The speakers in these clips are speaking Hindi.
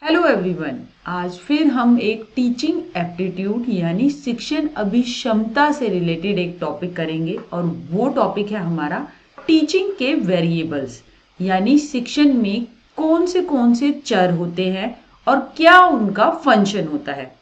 Hello everyone. आज फिर हम एक टीचिंग एप्टीट्यूड यानी शिक्षण अभिक्षमता से रिलेटेड एक टॉपिक करेंगे और वो टॉपिक है हमारा टीचिंग के वेरिएबल्स यानी शिक्षण में कौन से चर होते हैं और क्या उनका फंक्शन होता है।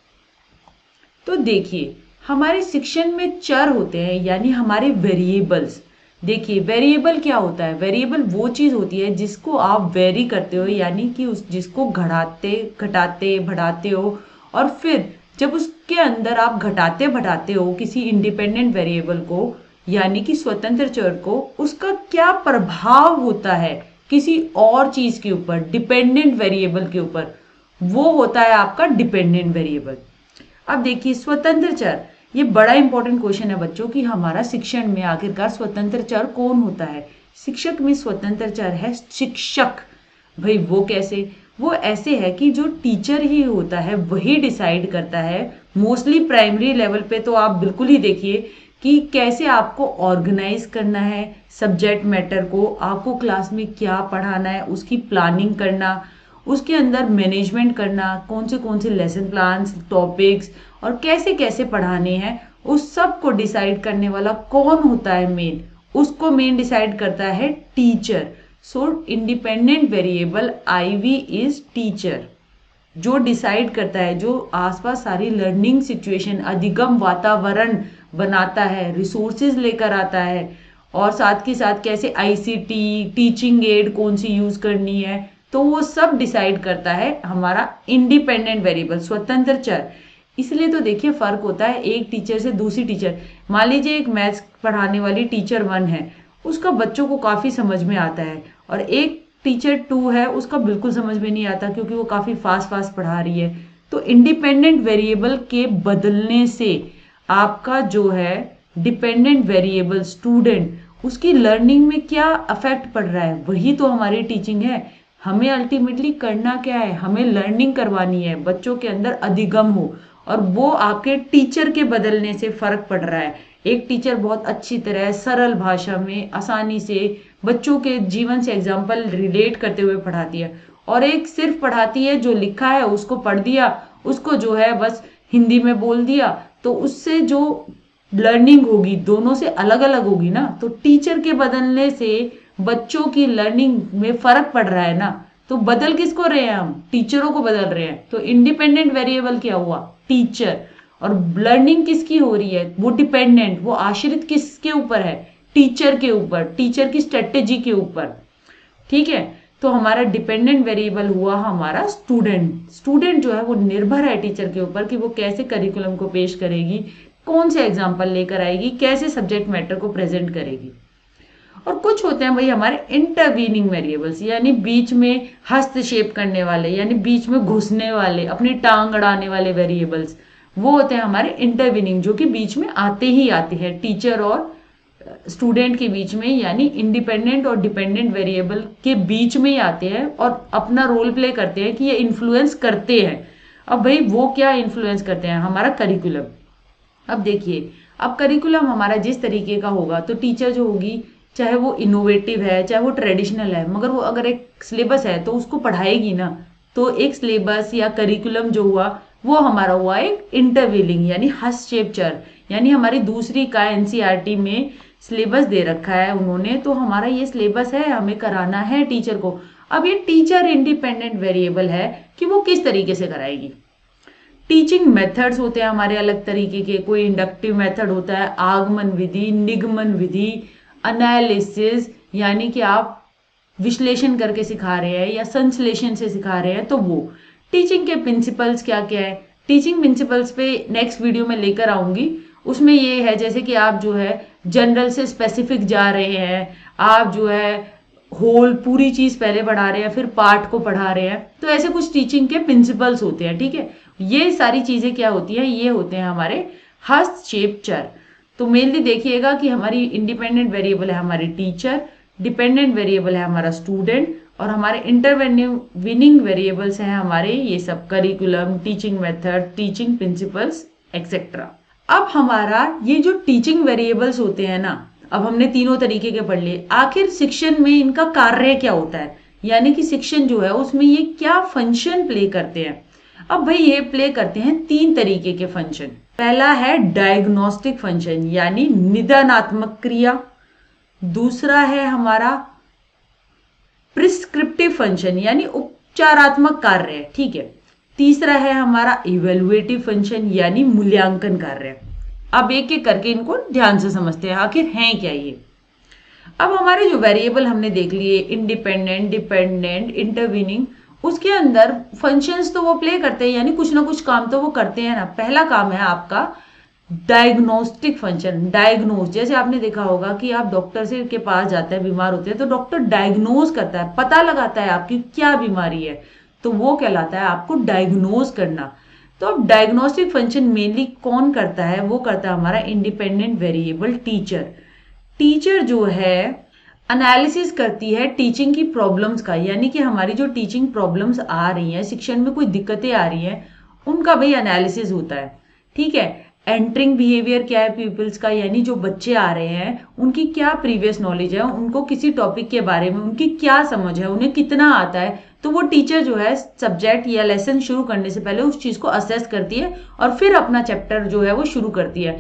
तो देखिए, हमारे शिक्षण में चर होते हैं यानी हमारे वेरिएबल्स। देखिए, वेरिएबल क्या होता है? वेरिएबल वो चीज होती है जिसको आप वेरी करते हो यानी कि उस जिसको घटाते घटाते बढ़ाते हो और फिर जब उसके अंदर आप घटाते बढ़ाते हो किसी इंडिपेंडेंट वेरिएबल को यानी कि स्वतंत्र चर को, उसका क्या प्रभाव होता है किसी और चीज के ऊपर, डिपेंडेंट वेरिएबल के ऊपर, वो होता है आपका डिपेंडेंट वेरिएबल। अब देखिए, स्वतंत्र चर, ये बड़ा इंपॉर्टेंट क्वेश्चन है बच्चों कि हमारा शिक्षण में आखिरकार स्वतंत्र चर कौन होता है। शिक्षक में स्वतंत्र चर है शिक्षक। भाई वो कैसे? वो ऐसे है कि जो टीचर ही होता है वही डिसाइड करता है। मोस्टली प्राइमरी लेवल पे तो आप बिल्कुल ही देखिए कि कैसे आपको ऑर्गेनाइज करना है सब्जेक्ट मैटर को, आपको क्लास में क्या पढ़ाना है उसकी प्लानिंग करना, उसके अंदर मैनेजमेंट करना, कौन से लेसन प्लान्स, टॉपिक्स और कैसे कैसे पढ़ाने हैं, उस सब को डिसाइड करने वाला कौन होता है? मेन, उसको मेन डिसाइड करता है teacher. So independent variable IV is teacher, जो डिसाइड करता है, जो आसपास सारी लर्निंग सिचुएशन, अधिगम वातावरण बनाता है, रिसोर्सेज लेकर आता है और साथ के साथ कैसे आईसीटी, टीचिंग एड कौन सी यूज करनी है, तो वो सब डिसाइड करता है हमारा इंडिपेंडेंट वेरिएबल, स्वतंत्र चर। इसलिए तो देखिए फर्क होता है एक टीचर से दूसरी टीचर। मान लीजिए एक मैथ्स पढ़ाने वाली टीचर 1 है, उसका बच्चों को काफी समझ में आता है, और एक टीचर 2 है, उसका बिल्कुल समझ में नहीं आता क्योंकि वो काफी फास्ट फास्ट पढ़ा रही है। तो इंडिपेंडेंट वेरिएबल के बदलने से आपका जो है डिपेंडेंट वेरिएबल स्टूडेंट, उसकी लर्निंग में क्या अफेक्ट पड़ रहा है, वही तो हमारी टीचिंग है। हमें अल्टीमेटली करना क्या है? हमें लर्निंग करवानी है, बच्चों के अंदर अधिगम हो, और वो आपके टीचर के बदलने से फर्क पड़ रहा है। एक टीचर बहुत अच्छी तरह सरल भाषा में आसानी से बच्चों के जीवन से एग्जाम्पल रिलेट करते हुए पढ़ाती है, और एक सिर्फ पढ़ाती है जो लिखा है उसको पढ़ दिया, उसको जो है बस हिंदी में बोल दिया, तो उससे जो लर्निंग होगी दोनों से अलग अलग होगी ना। तो टीचर के बदलने से बच्चों की लर्निंग में फर्क पड़ रहा है ना। तो बदल किसको रहे हैं? हम टीचरों को बदल रहे हैं। तो इंडिपेंडेंट वेरिएबल क्या हुआ? टीचर। और लर्निंग किसकी हो रही है? वो डिपेंडेंट, वो आश्रित किसके ऊपर है? टीचर के ऊपर, टीचर की स्ट्रेटेजी के ऊपर। ठीक है, तो हमारा डिपेंडेंट वेरिएबल हुआ हमारा स्टूडेंट। स्टूडेंट जो है वो निर्भर है टीचर के ऊपर कि वो कैसे करिकुलम को पेश करेगी, कौन से एग्जाम्पल लेकर आएगी, कैसे सब्जेक्ट मैटर को प्रेजेंट करेगी। और कुछ होते हैं भाई हमारे इंटरवीनिंग वेरिएबल्स, यानी बीच में हस्तक्षेप करने वाले, यानी बीच में घुसने वाले, अपनी टांग अड़ाने वाले वेरिएबल्स। वो होते हैं हमारे इंटरवीनिंग, जो कि बीच में आते ही आते हैं टीचर और स्टूडेंट के बीच में, यानी इंडिपेंडेंट और डिपेंडेंट वेरिएबल के बीच में ही आते हैं और अपना रोल प्ले करते हैं कि ये इन्फ्लुएंस करते हैं। अब भाई वो क्या इन्फ्लुएंस करते हैं? हमारा करिकुलम। अब देखिए, अब करिकुलम हमारा जिस तरीके का होगा तो टीचर जो होगी, चाहे वो इनोवेटिव है चाहे वो ट्रेडिशनल है, मगर वो अगर एक सिलेबस है तो उसको पढ़ाएगी ना। तो एक सिलेबस या करिकुलम जो हुआ वो हमारा हुआ एक इंटरवीलिंग यानी हस्तक्षेप चर, यानी हमारी दूसरी का एनसीईआरटी में सिलेबस दे रखा है उन्होंने, तो हमारा ये सिलेबस है, हमें कराना है टीचर को। अब ये टीचर इंडिपेंडेंट वेरिएबल है कि वो किस तरीके से कराएगी। टीचिंग मेथड्स होते हैं हमारे अलग तरीके के। कोई इंडक्टिव मेथड होता है, आगमन विधि, निगमन विधि, एनालिसिस, यानी कि आप विश्लेषण करके सिखा रहे हैं या संश्लेषण से सिखा रहे हैं, तो वो। टीचिंग के प्रिंसिपल्स क्या क्या है? टीचिंग प्रिंसिपल्स पे नेक्स्ट वीडियो में लेकर आऊंगी। उसमें ये है जैसे कि आप जो है जनरल से स्पेसिफिक जा रहे हैं, आप जो है होल पूरी चीज पहले पढ़ा रहे हैं फिर पार्ट को पढ़ा रहे हैं, तो ऐसे कुछ टीचिंग के प्रिंसिपल्स होते हैं। ठीक है, ये सारी चीजें क्या होती हैं? ये होते हैं हमारे हस्तक्षेप चर। तो मेनली देखिएगा कि हमारी इंडिपेंडेंट वेरिएबल है हमारी टीचर, डिपेंडेंट वेरिएबल है हमारा स्टूडेंट, और हमारे इंटरविनिंग वेरिएबल्स हैं हमारे ये सब curriculum, teaching method, teaching principles etcetera. अब हमारा ये जो टीचिंग वेरिएबल्स होते हैं ना, अब हमने तीनों तरीके के पढ़ लिए। आखिर शिक्षण में इनका कार्य क्या होता है? यानी कि शिक्षण जो है उसमें ये क्या फंक्शन प्ले करते हैं। अब भाई ये प्ले करते हैं 3 तरीके के फंक्शन। पहला है डायग्नोस्टिक फंक्शन यानी निदानात्मक क्रिया, दूसरा है हमारा प्रिस्क्रिप्टिव फंक्शन यानी उपचारात्मक कार्य, ठीक है, तीसरा है हमारा इवेल्युएटिव फंक्शन यानी मूल्यांकन कार्य। अब एक एक करके इनको ध्यान से समझते हैं आखिर हैं क्या ये। अब हमारे जो वेरिएबल हमने देख लिए इंडिपेंडेंट, डिपेंडेंट, इंटरवीनिंग, उसके अंदर फंक्शंस तो वो प्ले करते हैं यानी कुछ ना कुछ काम तो वो करते हैं ना। पहला काम है आपका डायग्नोस्टिक फंक्शन। डायग्नोज, जैसे आपने देखा होगा कि आप डॉक्टर से के पास जाते हैं, बीमार होते हैं तो डॉक्टर डायग्नोज करता है, पता लगाता है आपकी क्या बीमारी है, तो वो कहलाता है आपको डायग्नोज करना। तो अब डायग्नोस्टिक फंक्शन मेनली कौन करता है, वो करता है हमारा इंडिपेंडेंट वेरिएबल टीचर। टीचर जो है एनालिसिस करती है टीचिंग की प्रॉब्लम्स का, यानी कि हमारी जो टीचिंग प्रॉब्लम्स आ रही हैं, शिक्षण में कोई दिक्कतें आ रही हैं, उनका भाई एनालिसिस होता है, ठीक है। एंटरिंग बिहेवियर क्या है पीपल्स का, यानी जो बच्चे आ रहे हैं उनकी क्या प्रीवियस नॉलेज है, उनको किसी टॉपिक के बारे में उनकी क्या समझ है, उन्हें कितना आता है, तो वो टीचर जो है सब्जेक्ट या लेसन शुरू करने से पहले उस चीज को असेस करती है और फिर अपना चैप्टर जो है वो शुरू करती है।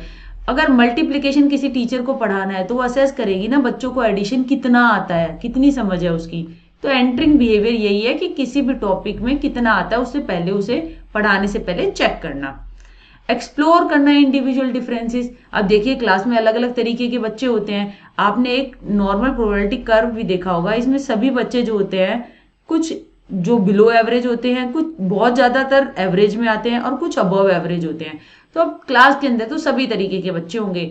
अगर मल्टीप्लिकेशन किसी टीचर को पढ़ाना है तो वो असेस करेगी ना बच्चों को एडिशन कितना आता है, कितनी समझ है उसकी। तो एंटरिंग बिहेवियर यही है कि किसी भी टॉपिक में कितना आता है उससे पहले उसे पढ़ाने से पहले चेक करना। एक्सप्लोर करना इंडिविजुअल डिफरेंसेस। अब देखिए क्लास में अलग अलग तरीके के बच्चे होते हैं, आपने एक नॉर्मल प्रोबेबिलिटी कर्व भी देखा होगा, इसमें सभी बच्चे जो होते हैं कुछ जो बिलो एवरेज होते हैं, कुछ बहुत ज्यादातर एवरेज में आते हैं और कुछ अबव एवरेज होते हैं। तो अब क्लास के अंदर तो सभी तरीके के बच्चे होंगे,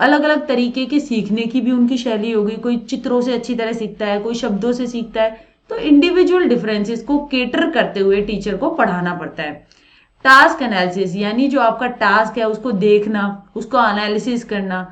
अलग अलग तरीके के सीखने की भी उनकी शैली होगी, कोई चित्रों से अच्छी तरह सीखता है, कोई शब्दों से सीखता है। तो इंडिविजुअल डिफरेंसेस को केटर करते हुए टीचर को पढ़ाना पड़ता है। टास्क एनालिसिस यानी जो आपका टास्क है उसको देखना, उसको एनालिसिस करना।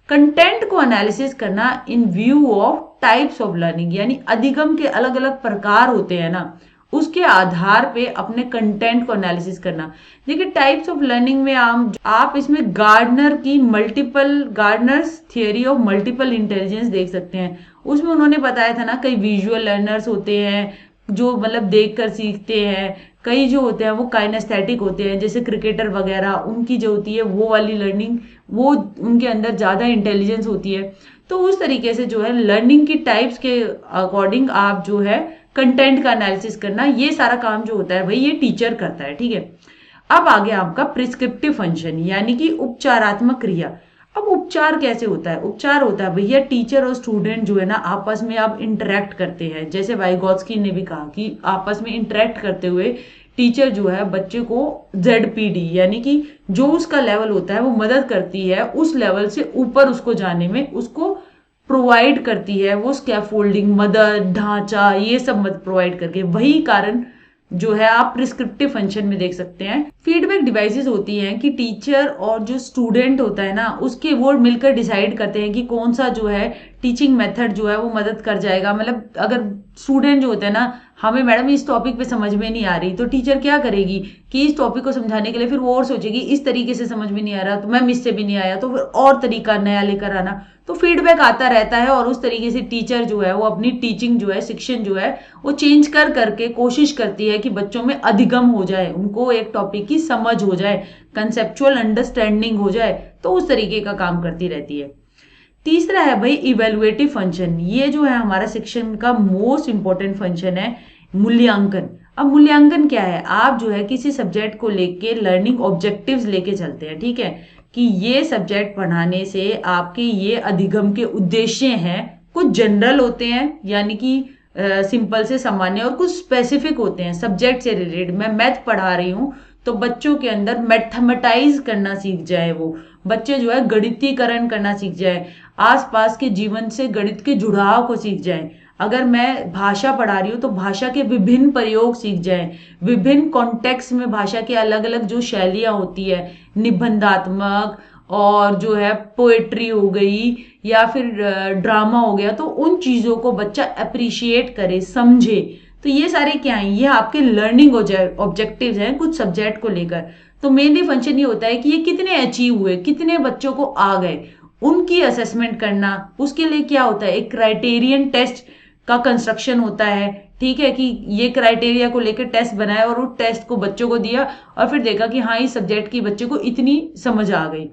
कंटेंट को एनालिसिस करना इन view of types of learning, यानी अधिगम के अलग अलग प्रकार होते हैं ना, उसके आधार पे अपने कंटेंट को एनालिसिस करना। देखिए टाइप्स ऑफ लर्निंग में आप इसमें गार्डनर की Gardner's theory of multiple intelligence देख सकते हैं। उसमें उन्होंने बताया था ना कई विजुअल लर्नर्स होते हैं जो मतलब देख कर सीखते हैं, कई जो होते हैं वो काइनेस्थेटिक होते हैं जैसे क्रिकेटर वगैरह, उनकी जो होती है वो वाली लर्निंग, वो उनके अंदर ज्यादा इंटेलिजेंस होती है। तो उस तरीके से जो है लर्निंग की टाइप्स के अकॉर्डिंग आप जो है कंटेंट का एनालिसिस करना, ये सारा काम जो होता है भाई ये टीचर करता है, ठीक है। अब आ गया आपका प्रिस्क्रिप्टिव फंक्शन यानी कि उपचारात्मक क्रिया। अब उपचार कैसे होता है, उपचार होता है भैया टीचर और स्टूडेंट जो है ना आपस में अब इंटरेक्ट करते हैं, जैसे वाइगोत्स्की ने भी कहा कि आपस में इंटरेक्ट करते हुए टीचर जो है बच्चे को ZPD यानी कि जो उसका लेवल होता है वो मदद करती है उस लेवल से ऊपर उसको जाने में, उसको प्रोवाइड करती है वो स्कैफोल्डिंग, मदद, ढांचा, ये सब मदद प्रोवाइड करके। वही कारण जो है आप प्रिस्क्रिप्टिव फंक्शन में देख सकते हैं। फीडबैक डिवाइसेस होती हैं कि टीचर और जो स्टूडेंट होता है ना उसके वो मिलकर डिसाइड करते हैं कि कौन सा जो है टीचिंग मेथड जो है वो मदद कर जाएगा। मतलब अगर स्टूडेंट जो होते हैं ना, हमें मैडम इस टॉपिक पे समझ में नहीं आ रही, तो टीचर क्या करेगी कि इस टॉपिक को समझाने के लिए फिर वो और सोचेगी इस तरीके से समझ में नहीं आ रहा तो मैम इससे भी नहीं आया तो फिर और तरीका नया लेकर आना। तो फीडबैक आता रहता है और उस तरीके से टीचर जो है वो अपनी टीचिंग जो है, शिक्षण जो है वो चेंज कर करके कोशिश करती है कि बच्चों में अधिगम हो जाए, उनको एक टॉपिक की समझ हो जाए, कंसेप्चुअल अंडरस्टैंडिंग हो जाए, तो उस तरीके का काम करती रहती है। तीसरा है भाई इवेल्युएटिव फंक्शन। ये जो है हमारा शिक्षण का मोस्ट इंपॉर्टेंट फंक्शन है, मूल्यांकन। अब मूल्यांकन क्या है, आप जो है किसी सब्जेक्ट को लेके लर्निंग ऑब्जेक्टिव्स लेके चलते हैं, ठीक है, कि ये सब्जेक्ट पढ़ाने से आपके ये अधिगम के उद्देश्य हैं। कुछ जनरल होते हैं यानी कि सिंपल से सामान्य, और कुछ स्पेसिफिक होते हैं सब्जेक्ट से रिलेटेड। मैं मैथ पढ़ा रही हूँ तो बच्चों के अंदर मैथमेटाइज करना सीख जाए, वो बच्चे जो है गणितीकरण करना सीख जाए, आसपास के जीवन से गणित के जुड़ाव को सीख जाए। अगर मैं भाषा पढ़ा रही हूँ तो भाषा के विभिन्न प्रयोग सीख जाए, विभिन्न कॉन्टेक्स्ट में भाषा के अलग अलग जो शैलियां होती है, निबंधात्मक और जो है पोएट्री हो गई या फिर ड्रामा हो गया, तो उन चीजों को बच्चा अप्रिशिएट करे, समझे। तो ये सारे क्या हैं, ये आपके लर्निंग ऑब्जेक्टिव्स हैं कुछ सब्जेक्ट को लेकर। तो मेनली फंक्शन ये होता है कि ये कितने अचीव हुए, कितने बच्चों को आ गए, उनकी असेसमेंट करना। उसके लिए क्या होता है, एक क्राइटेरियन टेस्ट का कंस्ट्रक्शन होता है, ठीक है, कि ये क्राइटेरिया को लेकर टेस्ट बनाया और उस टेस्ट को बच्चों को दिया और फिर देखा कि हाँ इस सब्जेक्ट की बच्चे को इतनी समझ आ गई।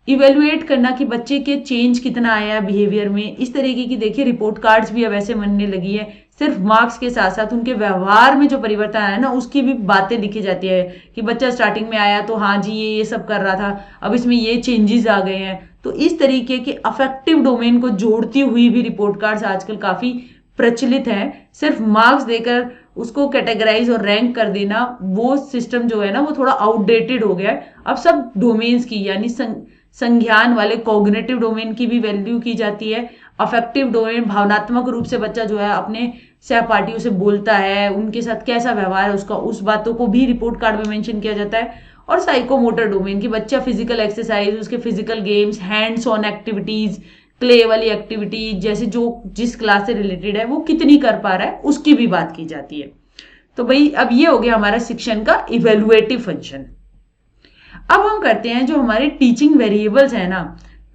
इवेलुएट करना कि बच्चे के चेंज कितना आया बिहेवियर में, इस तरीके की देखिए रिपोर्ट कार्ड्स भी अब ऐसे बनने लगी है। सिर्फ मार्क्स के साथ साथ उनके व्यवहार में जो परिवर्तन आया ना उसकी भी बातें लिखी जाती है कि बच्चा स्टार्टिंग में आया तो हाँ जी ये सब कर रहा था, अब इसमें ये चेंजेस आ गए हैं। तो इस तरीके के अफेक्टिव डोमेन को जोड़ती हुई भी रिपोर्ट कार्ड्स आजकल काफी प्रचलित है। सिर्फ मार्क्स देकर उसको कैटेगराइज और रैंक कर देना वो सिस्टम जो है ना वो थोड़ा आउटडेटेड हो गया है। अब सब डोमेन्स की यानी संज्ञान वाले कॉग्निटिव डोमेन की भी वैल्यू की जाती है। अफेक्टिव डोमेन भावनात्मक रूप से बच्चा जो है अपने सहपाठियों से बोलता है, उनके साथ कैसा व्यवहार है उसका, उस बातों को भी रिपोर्ट कार्ड में मेंशन किया जाता है। और साइकोमोटर डोमेन की बच्चा फिजिकल एक्सरसाइज, उसके physical games, hands on activities, clay वाली एक्टिविटी जैसे जो जिस क्लास से रिलेटेड है वो कितनी कर पा रहा है उसकी भी बात की जाती है। तो भाई अब ये हो गया हमारा शिक्षण का इवेलुएटिव फंक्शन। अब हम करते हैं जो हमारे टीचिंग वेरिएबल्स है ना।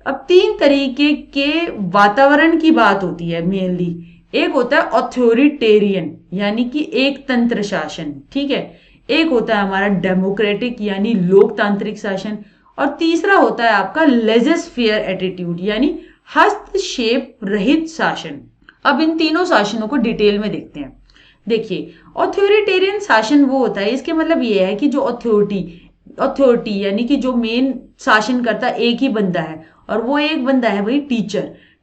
अब 3 तरीके के वातावरण की बात होती है मेनली। एक होता है ऑथोरिटेरियन यानी कि एक तंत्र शासन, ठीक है। एक होता है हमारा डेमोक्रेटिक यानी लोकतांत्रिक शासन, और तीसरा होता है आपका लेजस फेयर एटीट्यूड यानी हस्तक्षेप रहित शासन। अब इन तीनों शासनों को डिटेल में देखते हैं। देखिए ऑथोरिटेरियन शासन वो होता है, इसके मतलब ये है कि जो अथॉरिटी यानी कि जो मेन शासन करता एक ही बंदा है, और वो एक बंदा है भाई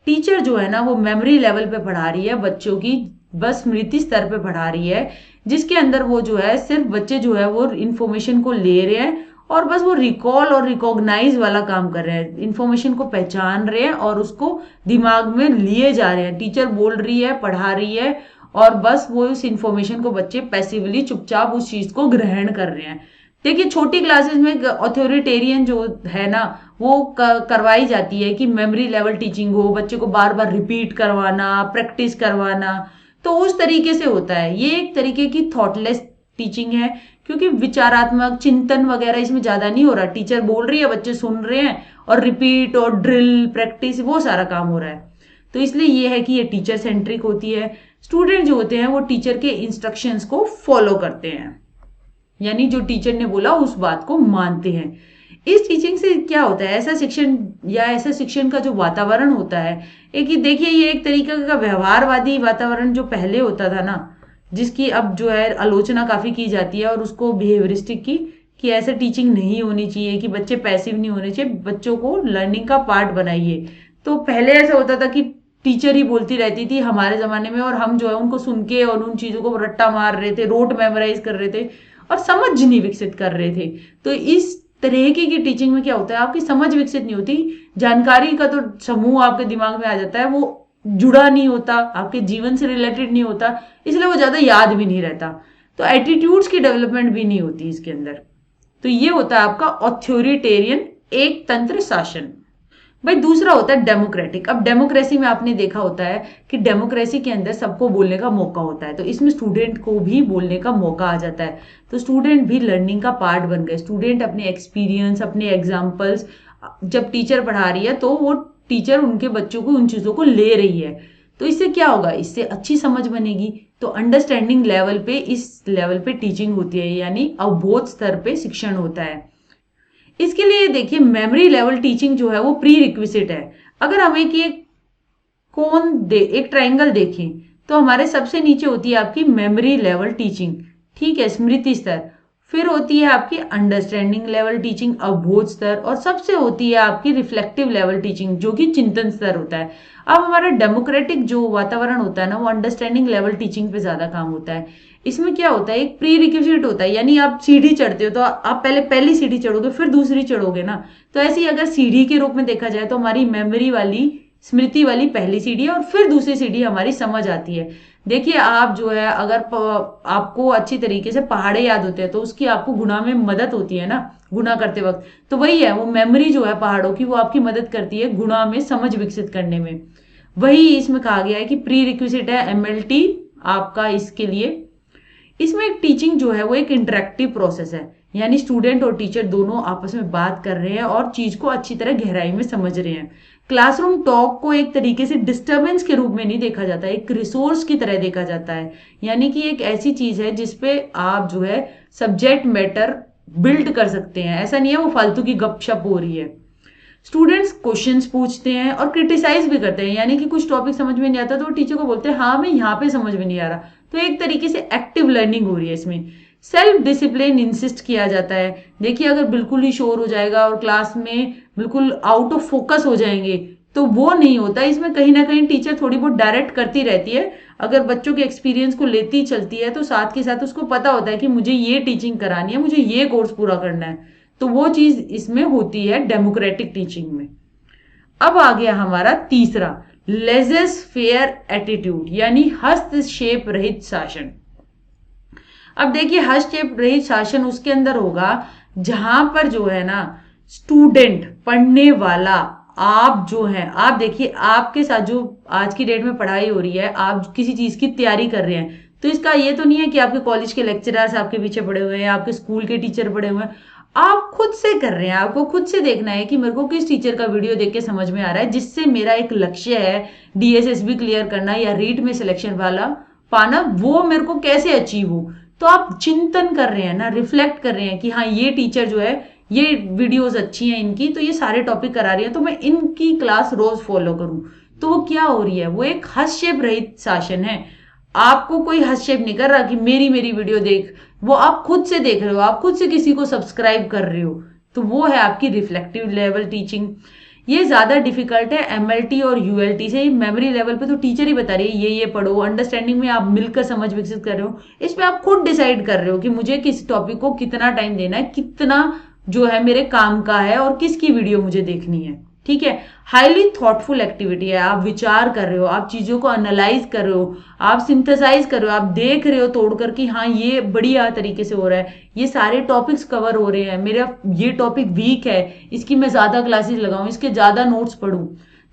टीचर जो है ना वो मेमोरी लेवल पे पढ़ा रही है बच्चों की, बस स्मृति स्तर पे पढ़ा रही है, जिसके अंदर वो जो है सिर्फ बच्चे जो है वो इंफॉर्मेशन को ले रहे हैं और बस वो रिकॉल और रिकॉग्नाइज वाला काम कर रहे हैं, इंफॉर्मेशन को पहचान रहे हैं और उसको दिमाग में लिए जा रहे हैं। टीचर बोल रही है, पढ़ा रही है, और बस वो उस इंफॉर्मेशन को बच्चे पैसिवली चुपचाप उस चीज को ग्रहण कर रहे हैं। देखिए छोटी क्लासेस में ऑथोरिटेरियन जो है ना वो करवाई जाती है कि मेमोरी लेवल टीचिंग हो, बच्चे को बार बार रिपीट करवाना, प्रैक्टिस करवाना, तो उस तरीके से होता है। ये एक तरीके की थॉटलेस टीचिंग है क्योंकि विचारात्मक चिंतन वगैरह इसमें ज्यादा नहीं हो रहा। टीचर बोल रही है, बच्चे सुन रहे हैं और रिपीट और ड्रिल प्रैक्टिस वो सारा काम हो रहा है। तो इसलिए ये है कि ये टीचर सेंट्रिक होती है। स्टूडेंट जो होते हैं वो टीचर के इंस्ट्रक्शंस को फॉलो करते हैं, यानी जो टीचर ने बोला उस बात को मानते हैं। इस टीचिंग से क्या होता है, ऐसा शिक्षण का जो वातावरण होता है, एक ही देखिए ये एक तरीके का व्यवहारवादी वातावरण जो पहले होता था ना, जिसकी अब जो है आलोचना काफी की जाती है और उसको बिहेवियरिस्टिक की कि ऐसा टीचिंग नहीं होनी चाहिए, कि बच्चे पैसिव नहीं होने चाहिए, बच्चों को लर्निंग का पार्ट बनाइए। तो पहले ऐसा होता था कि टीचर ही बोलती रहती थी हमारे जमाने में, और हम जो है उनको सुन के और उन चीजों को रट्टा मार रहे थे, रोट मेमोराइज कर रहे थे और समझ नहीं विकसित कर रहे थे। तो इस तरह की टीचिंग में क्या होता है, आपकी समझ विकसित नहीं होती, जानकारी का तो समूह आपके दिमाग में आ जाता है, वो जुड़ा नहीं होता, आपके जीवन से रिलेटेड नहीं होता, इसलिए वो ज्यादा याद भी नहीं रहता। तो एटीट्यूड्स की डेवलपमेंट भी नहीं होती इसके अंदर। तो ये होता है आपका ऑथोरिटेरियन एक तंत्र शासन। भाई दूसरा होता है डेमोक्रेटिक। अब डेमोक्रेसी में आपने देखा होता है कि डेमोक्रेसी के अंदर सबको बोलने का मौका होता है, तो इसमें स्टूडेंट को भी बोलने का मौका आ जाता है। तो स्टूडेंट भी लर्निंग का पार्ट बन गए। स्टूडेंट अपने एक्सपीरियंस, अपने एग्जाम्पल्स, जब टीचर पढ़ा रही है तो वो टीचर उनके बच्चों को उन चीजों को ले रही है, तो इससे क्या होगा, इससे अच्छी समझ बनेगी। तो अंडरस्टैंडिंग लेवल पे, इस लेवल पे टीचिंग होती है, यानी अवबोध स्तर पे शिक्षण होता है। इसके लिए देखिए मेमोरी लेवल टीचिंग जो है वो प्री रिक्विजिट है। अगर हम एक ट्राइंगल देखें तो हमारे सबसे नीचे होती है आपकी मेमोरी लेवल टीचिंग, ठीक है, स्मृति स्तर। फिर होती है आपकी अंडरस्टैंडिंग लेवल टीचिंग, अवबोध स्तर, और सबसे होती है आपकी रिफ्लेक्टिव लेवल टीचिंग जो कि चिंतन स्तर होता है। अब हमारा डेमोक्रेटिक जो वातावरण होता है ना वो अंडरस्टैंडिंग लेवल टीचिंग पे ज्यादा काम होता है। इसमें क्या होता है, एक प्री रिक्विजिट होता है, यानी आप सीढ़ी चढ़ते हो तो आप पहले पहली सीढ़ी चढ़ोगे फिर दूसरी चढ़ोगे ना। तो ऐसे ही अगर सीढ़ी के रूप में देखा जाए तो हमारी मेमोरी वाली, स्मृति वाली पहली सीढ़ी है और फिर दूसरी सीढ़ी हमारी समझ आती है। देखिए आप जो है अगर आपको अच्छी तरीके से पहाड़े याद होते हैं तो उसकी आपको गुणा में मदद होती है ना, गुणा करते वक्त। तो वही है, वो मेमोरी जो है पहाड़ों की वो आपकी मदद करती है गुणा में, समझ विकसित करने में। वही इसमें कहा गया है कि प्री रिक्विजिट है एमएलटी आपका इसके लिए। इसमें एक टीचिंग जो है वो एक इंटरेक्टिव प्रोसेस है, यानी स्टूडेंट और टीचर दोनों आपस में बात कर रहे हैं और चीज को अच्छी तरह गहराई में समझ रहे हैं। क्लासरूम टॉक को एक तरीके से डिस्टरबेंस के रूप में नहीं देखा जाता, एक रिसोर्स की तरह देखा जाता है। यानी कि एक ऐसी चीज है जिसपे आप जो है सब्जेक्ट मैटर बिल्ड कर सकते हैं। ऐसा नहीं है वो फालतू की गपशप हो रही है। स्टूडेंट्स क्वेश्चंस पूछते हैं और क्रिटिसाइज भी करते हैं, यानी कि कुछ टॉपिक समझ में नहीं आता तो वो टीचर को बोलते हैं हाँ मैं यहाँ पे समझ में नहीं आ रहा। तो एक तरीके से एक्टिव लर्निंग हो रही है इसमें। सेल्फ डिसिप्लिन इंसिस्ट किया जाता है। देखिए अगर बिल्कुल ही शोर हो जाएगा और क्लास में बिल्कुल आउट ऑफ फोकस हो जाएंगे तो वो नहीं होता। इसमें कहीं ना कहीं टीचर थोड़ी बहुत डायरेक्ट करती रहती है। अगर बच्चों के एक्सपीरियंस को लेती चलती है तो साथ के साथ उसको पता होता है कि मुझे ये टीचिंग करानी है, मुझे ये कोर्स पूरा करना है। तो वो चीज इसमें होती है डेमोक्रेटिक टीचिंग में। अब आ गया हमारा तीसरा, लेजेस फेयर एटीट्यूड यानी हस्तक्षेप रहित शासन। अब देखिए हस्तक्षेप रहित शासन उसके अंदर होगा जहां पर जो है ना स्टूडेंट पढ़ने वाला आप जो है, आप देखिए आपके साथ जो आज की डेट में पढ़ाई हो रही है, आप किसी चीज की तैयारी कर रहे हैं तो इसका ये तो नहीं है कि आपके कॉलेज के लेक्चरर्स आपके पीछे पड़े हुए हैं, आपके स्कूल के टीचर पड़े हुए हैं। आप खुद से कर रहे हैं। आपको खुद से देखना है कि मेरे को किस टीचर का वीडियो देख के समझ में आ रहा है, जिससे मेरा एक लक्ष्य है डीएसएसबी क्लियर करना या रीट में सिलेक्शन वाला पाना, वो मेरे को कैसे अचीव हो। तो आप चिंतन कर रहे हैं ना, रिफ्लेक्ट कर रहे हैं कि हाँ ये टीचर जो है ये वीडियोस अच्छी हैं इनकी, तो ये सारे टॉपिक करा रही है तो मैं इनकी क्लास रोज फॉलो करूं। तो वो क्या हो रही है, वो एक हस्तक्षेप रहित शासन है। आपको कोई हस्तक्षेप नहीं कर रहा कि मेरी मेरी वीडियो देख, वो आप खुद से देख रहे हो, आप खुद से किसी को सब्सक्राइब कर रहे हो। तो वो है आपकी रिफ्लेक्टिव लेवल टीचिंग। ये ज्यादा डिफिकल्ट है एमएलटी और यूएलटी से। मेमोरी लेवल पे तो टीचर ही बता रही है ये पढ़ो, अंडरस्टैंडिंग में आप मिलकर समझ विकसित कर रहे हो। इसमें आप खुद डिसाइड कर रहे हो कि मुझे किस टॉपिक को कितना टाइम देना है, कितना जो है मेरे काम का है और किसकी वीडियो मुझे देखनी है। ठीक है, हाईली थॉटफुल एक्टिविटी है। आप विचार कर रहे हो, आप चीजों को एनालाइज कर रहे हो, आप सिंथेसाइज कर रहे हो, आप देख रहे हो तोड़कर कि हाँ ये बढ़िया तरीके से हो रहा है, ये सारे टॉपिक्स कवर हो रहे हैं, मेरा ये टॉपिक वीक है, इसकी मैं ज्यादा क्लासेस लगाऊं, इसके ज्यादा नोट्स पढ़ूं।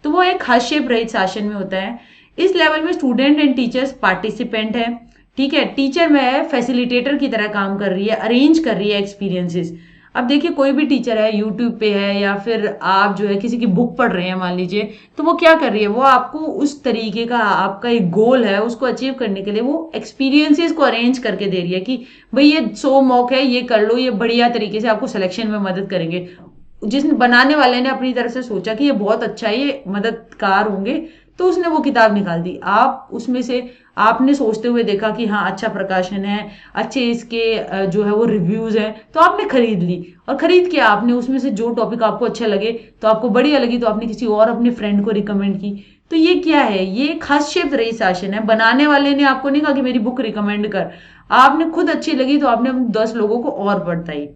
तो वो एक हस्तक्षेप रहित शासन में होता है। इस लेवल में स्टूडेंट एंड टीचर्स पार्टिसिपेंट है। ठीक है, टीचर में फैसिलिटेटर की तरह काम कर रही है, अरेंज कर रही है एक्सपीरियंसेस। अब देखिए कोई भी टीचर है, यूट्यूब पे है या फिर आप जो है किसी की बुक पढ़ रहे हैं मान लीजिए, तो वो क्या कर रही है, वो आपको उस तरीके का आपका एक गोल है उसको अचीव करने के लिए वो एक्सपीरियंसेस को अरेंज करके दे रही है कि भाई ये 100 मॉक है, ये कर लो, ये बढ़िया तरीके से आपको सिलेक्शन में मदद करेंगे। जिस बनाने वाले ने अपनी तरफ से सोचा कि ये बहुत अच्छा है, ये मददगार होंगे, तो उसने वो किताब निकाल दी। आप उसमें से आपने सोचते हुए देखा कि हाँ अच्छा प्रकाशन है, अच्छे इसके जो है वो रिव्यूज हैं, तो आपने खरीद ली। और खरीद के आपने उसमें से जो टॉपिक आपको अच्छा लगे, तो आपको बढ़िया लगी, तो आपने किसी और अपने फ्रेंड को रिकमेंड की। तो ये क्या है, ये एक हस्तक्षेप रहित शासन है। बनाने वाले ने आपको नहीं कहा कि मेरी बुक रिकमेंड कर, आपने खुद अच्छी लगी तो आपने 10 लोगों को और बताई।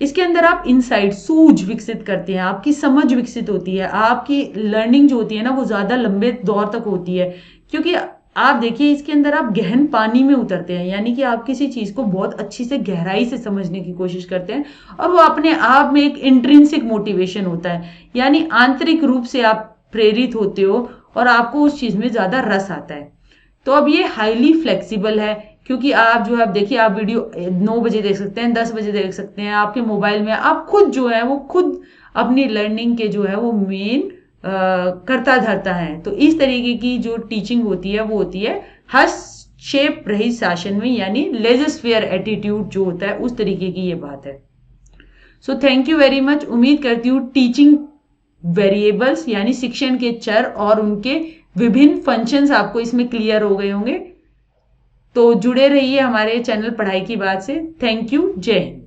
इसके अंदर आप इनसाइट सूझ विकसित करते हैं, आपकी समझ विकसित होती है, आपकी लर्निंग जो होती है ना वो ज्यादा लंबे दौर तक होती है। क्योंकि आप देखिए इसके अंदर आप गहन पानी में उतरते हैं, यानी कि आप किसी चीज को बहुत अच्छी से गहराई से समझने की कोशिश करते हैं और वो अपने आप में एक इंट्रिंसिक मोटिवेशन होता है, यानी आंतरिक रूप से आप प्रेरित होते हो और आपको उस चीज में ज्यादा रस आता है। तो अब ये हाईली फ्लेक्सिबल है, क्योंकि आप जो है आप देखिए आप वीडियो 9 बजे देख सकते हैं, 10 बजे देख सकते हैं, आपके मोबाइल में आप खुद जो है वो खुद अपनी लर्निंग के जो है वो मेन करता धरता है। तो इस तरीके की जो टीचिंग होती है वो होती है हस्तक्षेप रहित शासन में, यानी लेजर फेयर एटीट्यूड जो होता है उस तरीके की ये बात है। So thank you very much. उम्मीद करती हूँ टीचिंग वेरिएबल्स यानी शिक्षण के चर और उनके विभिन्न फंक्शंस आपको इसमें क्लियर हो गए होंगे। तो जुड़े रहिए हमारे चैनल पढ़ाई की बात से। थैंक यू, जय हिंद।